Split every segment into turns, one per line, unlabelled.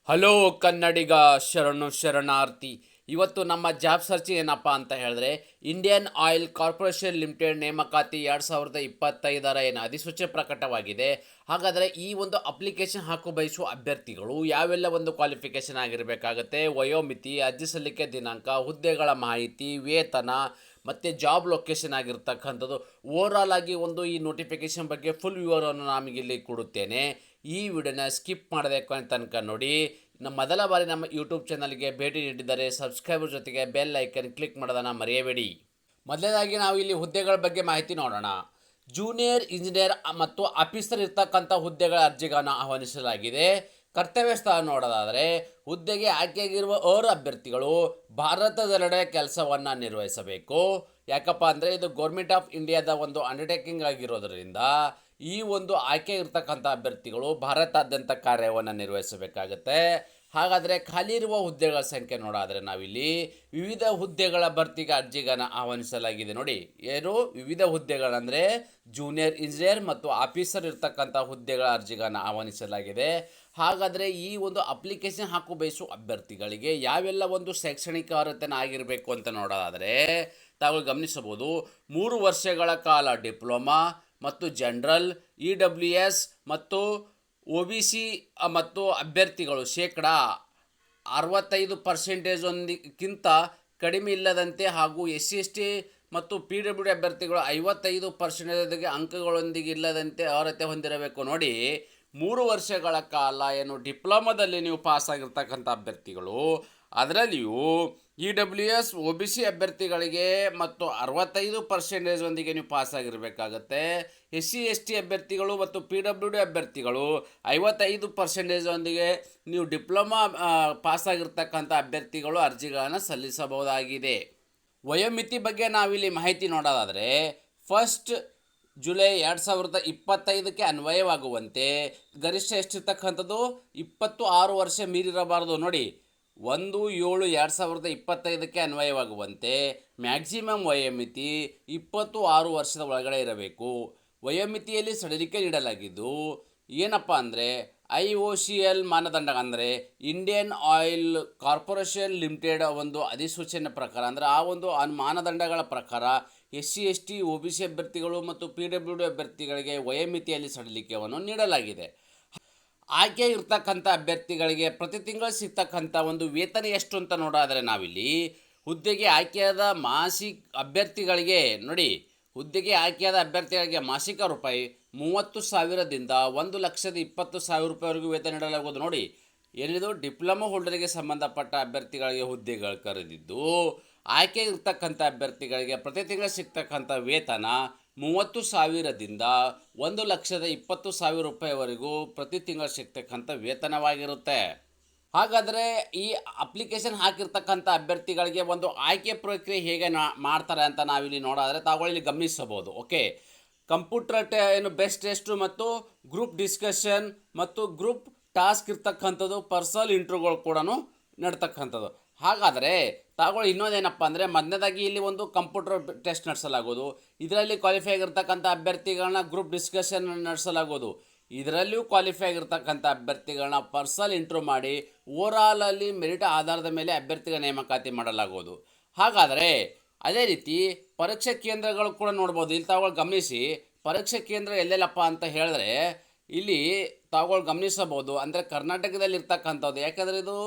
Hello ಕನ್ನಡಿಗ, ಶರಣು ಶರಣಾರ್ಥಿ. ಇವತ್ತು ನಮ್ಮ ಜಾಬ್ ಸರ್ಚ್ ಏನಪ್ಪ ಅಂತ ಹೇಳಿದ್ರೆ, ಇಂಡಿಯನ್ ಆಯಿಲ್ ಕಾರ್ಪೊರೇಷನ್ ಲಿಮಿಟೆಡ್ ನೇಮಕಾತಿ 2025 ಏನು ಅಧಿಸೂಚನೆ ಪ್ರಕಟವಾಗಿದೆ. ಹಾಗಾದರೆ ಈ ಒಂದು ಅಪ್ಲಿಕೇಶನ್ ಹಾಕೋ ಬಯಸುವ ಅಭ್ಯರ್ಥಿಗಳು ಯಾವೆಲ್ಲ ಒಂದು ಕ್ವಾಲಿಫಿಕೇಷನ್ ಆಗಿರಬೇಕಾಗತ್ತೆ, ವಯೋಮಿತಿ, ಅರ್ಜಿ ಸಲ್ಲಿಕೆ ದಿನಾಂಕ, ಹುದ್ದೆಗಳ ಮಾಹಿತಿ, ವೇತನ ಮತ್ತು ಜಾಬ್ ಲೊಕೇಶನ್ ಆಗಿರ್ತಕ್ಕಂಥದ್ದು ಓವರಾಲ್ ಆಗಿ ಒಂದು ಈ ನೋಟಿಫಿಕೇಷನ್ ಬಗ್ಗೆ ಫುಲ್ ವಿವರವನ್ನು ನಮಗಿಲ್ಲಿ ಕೊಡುತ್ತೇನೆ. ಈ ವಿಡಿಯೋನ ಸ್ಕಿಪ್ ಮಾಡಬೇಕು ಅಂತ ತನಕ ನೋಡಿ. ಮೊದಲ ಬಾರಿ ನಮ್ಮ ಯೂಟ್ಯೂಬ್ ಚಾನಲ್ಗೆ ಭೇಟಿ ನೀಡಿದರೆ ಸಬ್ಸ್ಕ್ರೈಬರ್ ಜೊತೆಗೆ ಬೆಲ್ ಐಕನ್ ಕ್ಲಿಕ್ ಮಾಡೋದನ್ನು ಮರೆಯಬೇಡಿ. ಮೊದಲನೇದಾಗಿ ನಾವು ಇಲ್ಲಿ ಹುದ್ದೆಗಳ ಬಗ್ಗೆ ಮಾಹಿತಿ ನೋಡೋಣ. ಜೂನಿಯರ್ ಇಂಜಿನಿಯರ್ ಮತ್ತು ಆಫೀಸರ್ ಇರ್ತಕ್ಕಂಥ ಹುದ್ದೆಗಳ ಅರ್ಜಿಗಳನ್ನು ಆಹ್ವಾನಿಸಲಾಗಿದೆ. ಕರ್ತವ್ಯ ಸ್ಥಳ ನೋಡೋದಾದರೆ, ಹುದ್ದೆಗೆ ಆಯ್ಕೆಯಾಗಿರುವ ಅಭ್ಯರ್ಥಿಗಳು ಭಾರತದೆಲ್ಲೆಡೆ ಕೆಲಸವನ್ನು ನಿರ್ವಹಿಸಬೇಕು. ಯಾಕಪ್ಪ ಅಂದರೆ ಇದು ಗೌರ್ಮೆಂಟ್ ಆಫ್ ಇಂಡಿಯಾದ ಒಂದು ಅಂಡರ್ಟೇಕಿಂಗ್ ಆಗಿರೋದರಿಂದ ಈ ಒಂದು ಆಯ್ಕೆ ಇರ್ತಕ್ಕಂಥ ಅಭ್ಯರ್ಥಿಗಳು ಭಾರತಾದ್ಯಂತ ಕಾರ್ಯವನ್ನು ನಿರ್ವಹಿಸಬೇಕಾಗತ್ತೆ. ಹಾಗಾದರೆ ಖಾಲಿ ಇರುವ ಹುದ್ದೆಗಳ ಸಂಖ್ಯೆ ನೋಡಾದರೆ ನಾವಿಲ್ಲಿ ವಿವಿಧ ಹುದ್ದೆಗಳ ಭರ್ತಿಗೆ ಅರ್ಜಿಗಳನ್ನು ಆಹ್ವಾನಿಸಲಾಗಿದೆ. ನೋಡಿ, ಏನು ವಿವಿಧ ಹುದ್ದೆಗಳಂದರೆ ಜೂನಿಯರ್ ಇಂಜಿನಿಯರ್ ಮತ್ತು ಆಫೀಸರ್ ಇರ್ತಕ್ಕಂಥ ಹುದ್ದೆಗಳ ಅರ್ಜಿಗಳನ್ನು ಆಹ್ವಾನಿಸಲಾಗಿದೆ. ಹಾಗಾದರೆ ಈ ಒಂದು ಅಪ್ಲಿಕೇಶನ್ ಹಾಕು ಬಯಸುವ ಅಭ್ಯರ್ಥಿಗಳಿಗೆ ಯಾವೆಲ್ಲ ಒಂದು ಶೈಕ್ಷಣಿಕ ಅರ್ಹತೆ ಆಗಿರಬೇಕು ಅಂತ ನೋಡೋದಾದರೆ ತಾವು ಗಮನಿಸಬಹುದು. 3 ವರ್ಷಗಳ ಕಾಲ ಡಿಪ್ಲೊಮಾ ಮತ್ತು ಜನರಲ್, EWS ಮತ್ತು OBC ಮತ್ತು ಅಭ್ಯರ್ಥಿಗಳು 65% ಕಡಿಮೆ ಇಲ್ಲದಂತೆ ಹಾಗೂ SC/ST ಮತ್ತು PWD ಅಭ್ಯರ್ಥಿಗಳು 55% ಅಂಕಗಳೊಂದಿಗೆ ಇಲ್ಲದಂತೆ ಅರ್ಹತೆ ಹೊಂದಿರಬೇಕು. ನೋಡಿ, 3 ವರ್ಷಗಳ ಕಾಲ ಏನು ಡಿಪ್ಲೊಮಾದಲ್ಲಿ ನೀವು ಪಾಸಾಗಿರ್ತಕ್ಕಂಥ ಅಭ್ಯರ್ಥಿಗಳು, ಅದರಲ್ಲಿಯೂ EWS OBC ಅಭ್ಯರ್ಥಿಗಳಿಗೆ ಮತ್ತು 65% ನೀವು ಪಾಸಾಗಿರಬೇಕಾಗತ್ತೆ. SC/ST ಅಭ್ಯರ್ಥಿಗಳು ಮತ್ತು PWD ಅಭ್ಯರ್ಥಿಗಳು 55% ನೀವು ಡಿಪ್ಲೊಮಾ ಪಾಸಾಗಿರ್ತಕ್ಕಂಥ ಅಭ್ಯರ್ಥಿಗಳು ಅರ್ಜಿಗಳನ್ನು ಸಲ್ಲಿಸಬಹುದಾಗಿದೆ. ವಯೋಮಿತಿ ಬಗ್ಗೆ ನಾವಿಲ್ಲಿ ಮಾಹಿತಿ ನೋಡೋದಾದರೆ, 1 ಜುಲೈ 2025 ಅನ್ವಯವಾಗುವಂತೆ ಗರಿಷ್ಠ ಎಷ್ಟಿರ್ತಕ್ಕಂಥದ್ದು 26 ವರ್ಷ ಮೀರಿರಬಾರ್ದು. ನೋಡಿ, 1/7/2025 ಅನ್ವಯವಾಗುವಂತೆ ಮ್ಯಾಕ್ಸಿಮಮ್ ವಯೋಮಿತಿ 26 ವರ್ಷದ ಒಳಗಡೆ ಇರಬೇಕು. ವಯೋಮಿತಿಯಲ್ಲಿ ಸಡಿಲಿಕೆ ನೀಡಲಾಗಿದ್ದು ಏನಪ್ಪ ಅಂದರೆ IOCL ಮಾನದಂಡ, ಅಂದರೆ ಇಂಡಿಯನ್ ಆಯಿಲ್ ಕಾರ್ಪೊರೇಷನ್ ಲಿಮಿಟೆಡ್ ಒಂದು ಅಧಿಸೂಚನೆ ಪ್ರಕಾರ, ಅಂದರೆ ಆ ಒಂದು ಮಾನದಂಡಗಳ ಪ್ರಕಾರ SC/ST OBC ಅಭ್ಯರ್ಥಿಗಳು ಮತ್ತು PWD ಅಭ್ಯರ್ಥಿಗಳಿಗೆ ವಯೋಮಿತಿಯಲ್ಲಿ ಸಡಿಲಿಕೆಯನ್ನು ನೀಡಲಾಗಿದೆ. ಆಯ್ಕೆ ಇರ್ತಕ್ಕಂಥ ಅಭ್ಯರ್ಥಿಗಳಿಗೆ ಪ್ರತಿ ತಿಂಗಳು ಸಿಗ್ತಕ್ಕಂಥ ಒಂದು ವೇತನ ಎಷ್ಟು ಅಂತ ನೋಡೋದಾದರೆ ನಾವಿಲ್ಲಿ ಹುದ್ದೆಗೆ ಆಯ್ಕೆಯಾದ ಅಭ್ಯರ್ಥಿಗಳಿಗೆ ನೋಡಿ, ಹುದ್ದೆಗೆ ಆಯ್ಕೆಯಾದ ಅಭ್ಯರ್ಥಿಗಳಿಗೆ ಮಾಸಿಕ ರೂಪಾಯಿ 30,000ದಿಂದ 1,20,000 ರೂಪಾಯಿವರೆಗೂ ವೇತನ ನೀಡಲಾಗುವುದು. ನೋಡಿ, ಏನಿದು ಡಿಪ್ಲೊಮಾ ಹೋಲ್ಡರಿಗೆ ಸಂಬಂಧಪಟ್ಟ ಅಭ್ಯರ್ಥಿಗಳಿಗೆ ಹುದ್ದೆಗಳು ಕರೆದಿದ್ದು, ಆಯ್ಕೆ ಇರ್ತಕ್ಕಂಥ ಅಭ್ಯರ್ಥಿಗಳಿಗೆ ಪ್ರತಿ ತಿಂಗಳು ಸಿಗ್ತಕ್ಕಂಥ ವೇತನ 30,000ದಿಂದ 1,20,000 ರೂಪಾಯಿವರೆಗೂ ಪ್ರತಿ ತಿಂಗಳು ಸಿಗ್ತಕ್ಕಂಥ ವೇತನವಾಗಿರುತ್ತೆ. ಹಾಗಾದರೆ ಈ ಅಪ್ಲಿಕೇಶನ್ ಹಾಕಿರ್ತಕ್ಕಂಥ ಅಭ್ಯರ್ಥಿಗಳಿಗೆ ಒಂದು ಆಯ್ಕೆ ಪ್ರಕ್ರಿಯೆ ಹೇಗೆ ಮಾಡ್ತಾರೆ ಅಂತ ನಾವಿಲ್ಲಿ ನೋಡೋದಾದರೆ ತಾವುಗಳಲ್ಲಿ ಗಮನಿಸಬಹುದು. ಓಕೆ, ಕಂಪ್ಯೂಟರ್ ಏನು ಬೆಸ್ಟ್ ಟೆಸ್ಟು ಮತ್ತು ಗ್ರೂಪ್ ಡಿಸ್ಕಷನ್ ಮತ್ತು ಗ್ರೂಪ್ ಟಾಸ್ಕ್ ಇರ್ತಕ್ಕಂಥದ್ದು, ಪರ್ಸನಲ್ ಇಂಟರ್ವ್ಯೂಗಳು ಕೂಡ ನಡ್ತಕ್ಕಂಥದ್ದು. ಹಾಗಾದರೆ ತಾವುಗಳು ಇನ್ನೊಂದೇನಪ್ಪ ಅಂದರೆ, ಮೊದಲನೇದಾಗಿ ಇಲ್ಲಿ ಒಂದು ಕಂಪ್ಯೂಟರ್ ಟೆಸ್ಟ್ ನಡೆಸಲಾಗೋದು, ಇದರಲ್ಲಿ ಕ್ವಾಲಿಫೈ ಆಗಿರ್ತಕ್ಕಂಥ ಅಭ್ಯರ್ಥಿಗಳನ್ನ ಗ್ರೂಪ್ ಡಿಸ್ಕಷನ್ ನಡೆಸಲಾಗೋದು, ಇದರಲ್ಲಿಯೂ ಕ್ವಾಲಿಫೈ ಆಗಿರ್ತಕ್ಕಂಥ ಅಭ್ಯರ್ಥಿಗಳನ್ನ ಪರ್ಸನಲ್ ಇಂಟರ್ವ್ಯೂ ಮಾಡಿ ಓವರಾಲಲ್ಲಿ ಮೆರಿಟ್ ಆಧಾರದ ಮೇಲೆ ಅಭ್ಯರ್ಥಿಗಳ ನೇಮಕಾತಿ ಮಾಡಲಾಗೋದು. ಹಾಗಾದರೆ ಅದೇ ರೀತಿ ಪರೀಕ್ಷಾ ಕೇಂದ್ರಗಳು ಕೂಡ ನೋಡ್ಬೋದು. ಇಲ್ಲಿ ತಾವುಗಳು ಗಮನಿಸಿ, ಪರೀಕ್ಷಾ ಕೇಂದ್ರ ಎಲ್ಲೆಲ್ಲಪ್ಪ ಅಂತ ಹೇಳಿದ್ರೆ ಇಲ್ಲಿ ತಾವುಗಳು ಗಮನಿಸಬಹುದು. ಅಂದರೆ ಕರ್ನಾಟಕದಲ್ಲಿರ್ತಕ್ಕಂಥದ್ದು, ಯಾಕಂದರೆ ಇದು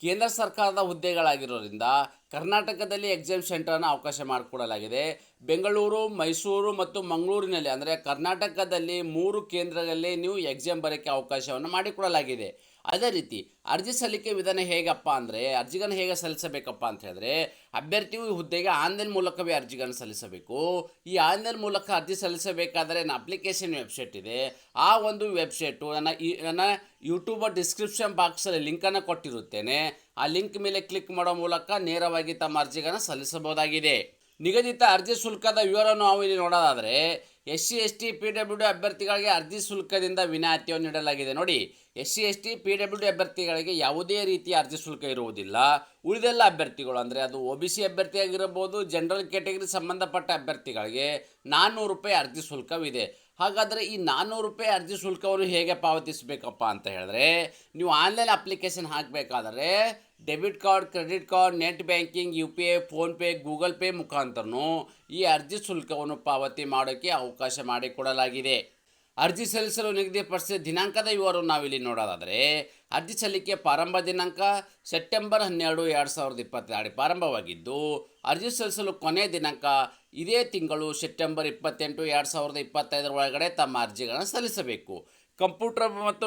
ಕೇಂದ್ರ ಸರ್ಕಾರದ ಹುದ್ದೆಗಳಾಗಿರೋದ್ರಿಂದ ಕರ್ನಾಟಕದಲ್ಲಿ ಎಕ್ಸಾಮ್ ಸೆಂಟರ್ನ ಅವಕಾಶ ಮಾಡಿಕೊಡಲಾಗಿದೆ. ಬೆಂಗಳೂರು, ಮೈಸೂರು ಮತ್ತು ಮಂಗಳೂರಿನಲ್ಲಿ, ಅಂದರೆ ಕರ್ನಾಟಕದಲ್ಲಿ 3 ಕೇಂದ್ರಗಳಲ್ಲಿ ನೀವು ಎಕ್ಸಾಮ್ ಬರೋಕ್ಕೆ ಅವಕಾಶವನ್ನು ಮಾಡಿಕೊಡಲಾಗಿದೆ. ಅದೇ ರೀತಿ ಅರ್ಜಿ ಸಲ್ಲಿಕೆ ವಿಧಾನ ಹೇಗಪ್ಪ ಅಂದರೆ, ಅರ್ಜಿಗಳನ್ನು ಹೇಗೆ ಸಲ್ಲಿಸಬೇಕಪ್ಪ ಅಂತ ಹೇಳಿದ್ರೆ, ಅಭ್ಯರ್ಥಿಯು ಈ ಹುದ್ದೆಗೆ ಆನ್ಲೈನ್ ಮೂಲಕವೇ ಅರ್ಜಿಗಳನ್ನು ಸಲ್ಲಿಸಬೇಕು. ಈ ಆನ್ಲೈನ್ ಮೂಲಕ ಅರ್ಜಿ ಸಲ್ಲಿಸಬೇಕಾದರೆ ನನ್ನ ಅಪ್ಲಿಕೇಶನ್ ವೆಬ್ಸೈಟ್ ಇದೆ. ಆ ಒಂದು ವೆಬ್ಸೈಟು ನನ್ನ ಯೂಟ್ಯೂಬರ್ ಡಿಸ್ಕ್ರಿಪ್ಷನ್ ಬಾಕ್ಸಲ್ಲಿ ಲಿಂಕನ್ನು ಕೊಟ್ಟಿರುತ್ತೇನೆ. ಆ ಲಿಂಕ್ ಮೇಲೆ ಕ್ಲಿಕ್ ಮಾಡೋ ಮೂಲಕ ನೇರವಾಗಿ ತಮ್ಮ ಅರ್ಜಿಗಳನ್ನು ಸಲ್ಲಿಸಬಹುದಾಗಿದೆ. ನಿಗದಿತ ಅರ್ಜಿ ಶುಲ್ಕದ ವಿವರವನ್ನು ನಾವು ಇಲ್ಲಿ ನೋಡೋದಾದರೆ, SC/ST PWD ಅಭ್ಯರ್ಥಿಗಳಿಗೆ ಅರ್ಜಿ ಶುಲ್ಕದಿಂದ ವಿನಾಯಿತಿಯನ್ನು ನೀಡಲಾಗಿದೆ. ನೋಡಿ, SC/ST PWD ಅಭ್ಯರ್ಥಿಗಳಿಗೆ ಯಾವುದೇ ರೀತಿಯ ಅರ್ಜಿ ಶುಲ್ಕ ಇರುವುದಿಲ್ಲ. ಉಳಿದೆಲ್ಲ ಅಭ್ಯರ್ಥಿಗಳು, ಅಂದರೆ ಅದು OBC ಅಭ್ಯರ್ಥಿಯಾಗಿರಬಹುದು, ಜನರಲ್ ಕ್ಯಾಟಗರಿ ಸಂಬಂಧಪಟ್ಟ ಅಭ್ಯರ್ಥಿಗಳಿಗೆ 400 ರೂಪಾಯಿ ಅರ್ಜಿ ಶುಲ್ಕವಿದೆ. ಹಾಗಾದರೆ ಈ 400 ರೂಪಾಯಿ ಅರ್ಜಿ ಶುಲ್ಕವನ್ನು ಹೇಗೆ ಪಾವತಿಸಬೇಕಪ್ಪ ಅಂತ ಹೇಳಿದ್ರೆ, ನೀವು ಆನ್ಲೈನ್ ಅಪ್ಲಿಕೇಶನ್ ಹಾಕಬೇಕಾದರೆ debit card, credit card, net banking, UPI, PhonePe, Google Pay ಮುಖಾಂತರನೂ ಈ ಅರ್ಜಿ ಶುಲ್ಕವನ್ನು ಪಾವತಿ ಮಾಡೋಕ್ಕೆ ಅವಕಾಶ ಮಾಡಿಕೊಡಲಾಗಿದೆ. ಅರ್ಜಿ ಸಲ್ಲಿಸಲು ನಿಗದಿಪಡಿಸಿದ ದಿನಾಂಕದ ವಿವರವನ್ನು ನಾವಿಲ್ಲಿ ನೋಡೋದಾದರೆ, ಅರ್ಜಿ ಸಲ್ಲಿಕೆ ಪ್ರಾರಂಭ ದಿನಾಂಕ ಸೆಪ್ಟೆಂಬರ್ 12, 2022 ಪ್ರಾರಂಭವಾಗಿದ್ದು, ಅರ್ಜಿ ಸಲ್ಲಿಸಲು ಕೊನೆಯ ದಿನಾಂಕ ಇದೇ ತಿಂಗಳು ಸೆಪ್ಟೆಂಬರ್ 28, 2025 ಒಳಗಡೆ ತಮ್ಮ ಅರ್ಜಿಗಳನ್ನು ಸಲ್ಲಿಸಬೇಕು. ಕಂಪ್ಯೂಟರ್ ಮತ್ತು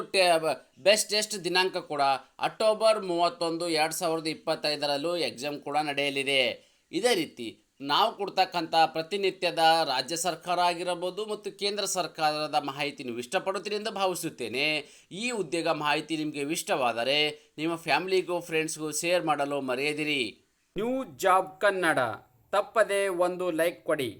ಬೆಸ್ಟ್ ಟೆಸ್ಟ್ ದಿನಾಂಕ ಕೂಡ ಅಕ್ಟೋಬರ್ 31, 2025 ಎಕ್ಸಾಮ್ ಕೂಡ ನಡೆಯಲಿದೆ. ಇದೇ ರೀತಿ ನಾವು ಕೊಡ್ತಕ್ಕಂಥ ಪ್ರತಿನಿತ್ಯದ ರಾಜ್ಯ ಸರ್ಕಾರ ಆಗಿರಬಹುದು ಮತ್ತು ಕೇಂದ್ರ ಸರ್ಕಾರದ ಮಾಹಿತಿ ನೀವು ಇಷ್ಟಪಡುತ್ತೀರಿ ಎಂದು ಭಾವಿಸುತ್ತೇನೆ. ಈ ಉದ್ಯೋಗ ಮಾಹಿತಿ ನಿಮಗೆ ಇಷ್ಟವಾದರೆ ನಿಮ್ಮ ಫ್ಯಾಮಿಲಿಗೂ ಫ್ರೆಂಡ್ಸ್ಗೂ ಶೇರ್ ಮಾಡಲು ಮರೆಯದಿರಿ. ನ್ಯೂ ಜಾಬ್ ಕನ್ನಡ ತಪ್ಪದೆ ಒಂದು ಲೈಕ್ ಕೊಡಿ.